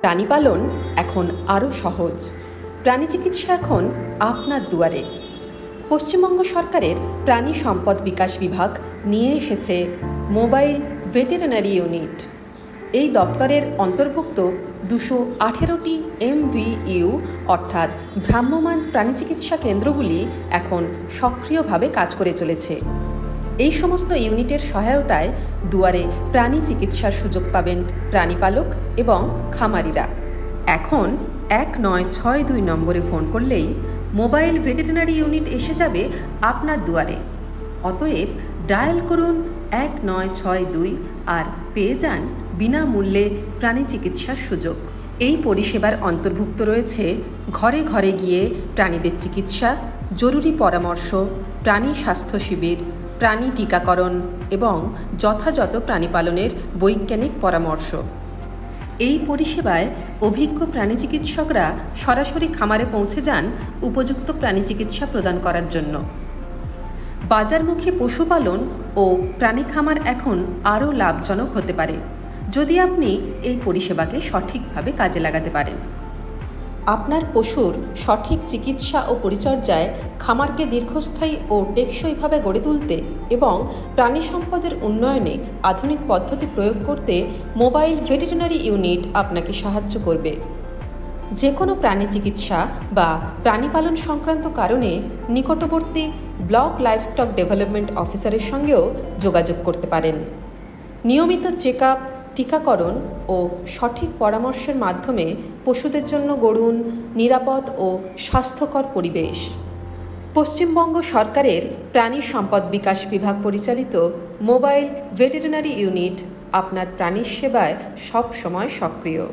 প্রাণী পালন এখন আরও সহজ। প্রাণী চিকিৎসা এখন আপনার দুয়ারে। পশ্চিমবঙ্গ সরকারের প্রাণী সম্পদ বিকাশ বিভাগ নিয়ে এসেছে মোবাইল ভেটেরিনারি ইউনিট। এই দপ্তরের অন্তর্ভুক্ত 218টি MVU অর্থাৎ ভ্রাম্যমাণ প্রাণী চিকিৎসা কেন্দ্রগুলি এখন সক্রিয়ভাবে কাজ করে চলেছে। এই সমস্ত ইউনিটের সহায়তায় দুয়ারে প্রাণী চিকিৎসার সুযোগ পাবেন প্রাণীপালক এবং খামারিরা। এখন 1962 নম্বরে ফোন করলেই মোবাইল ভেটেরিনারি ইউনিট এসে যাবে আপনার দুয়ারে। অতএব ডায়াল করুন 1962 আর পেয়ে যান বিনামূল্যে প্রাণী চিকিৎসার সুযোগ। এই পরিষেবার অন্তর্ভুক্ত রয়েছে ঘরে ঘরে গিয়ে প্রাণীদের চিকিৎসা, জরুরি পরামর্শ, প্রাণী স্বাস্থ্য শিবির, প্রাণী টিকাকরণ এবং যথাযথ প্রাণী পালনের বৈজ্ঞানিক পরামর্শ। এই পরিষেবায় অভিজ্ঞ প্রাণী চিকিৎসকরা সরাসরি খামারে পৌঁছে যান উপযুক্ত প্রাণী চিকিৎসা প্রদান করার জন্য। বাজারমুখী পশুপালন ও প্রাণী খামার এখন আরও লাভজনক হতে পারে যদি আপনি এই পরিষেবাকে সঠিকভাবে কাজে লাগাতে পারেন। আপনার পশুর সঠিক চিকিৎসা ও পরিচর্যায় খামারকে দীর্ঘস্থায়ী ও টেকসইভাবে গড়ে তুলতে এবং প্রাণী সম্পদের উন্নয়নে আধুনিক পদ্ধতি প্রয়োগ করতে মোবাইল ভেটেরিনারি ইউনিট আপনাকে সাহায্য করবে। যে কোনো প্রাণী চিকিৎসা বা প্রাণী পালন সংক্রান্ত কারণে নিকটবর্তী ব্লক লাইভস্টক ডেভেলপমেন্ট অফিসারের সঙ্গেও যোগাযোগ করতে পারেন। নিয়মিত চেক আপ, টিকাকরণ ও সঠিক পরামর্শের মাধ্যমে পশুদের জন্য গড়ুন নিরাপদ ও স্বাস্থ্যকর পরিবেশ। পশ্চিমবঙ্গ সরকারের প্রাণী সম্পদ বিকাশ বিভাগ পরিচালিত মোবাইল ভেটেরিনারি ইউনিট আপনার প্রাণীর সেবায় সব সময় সক্রিয়।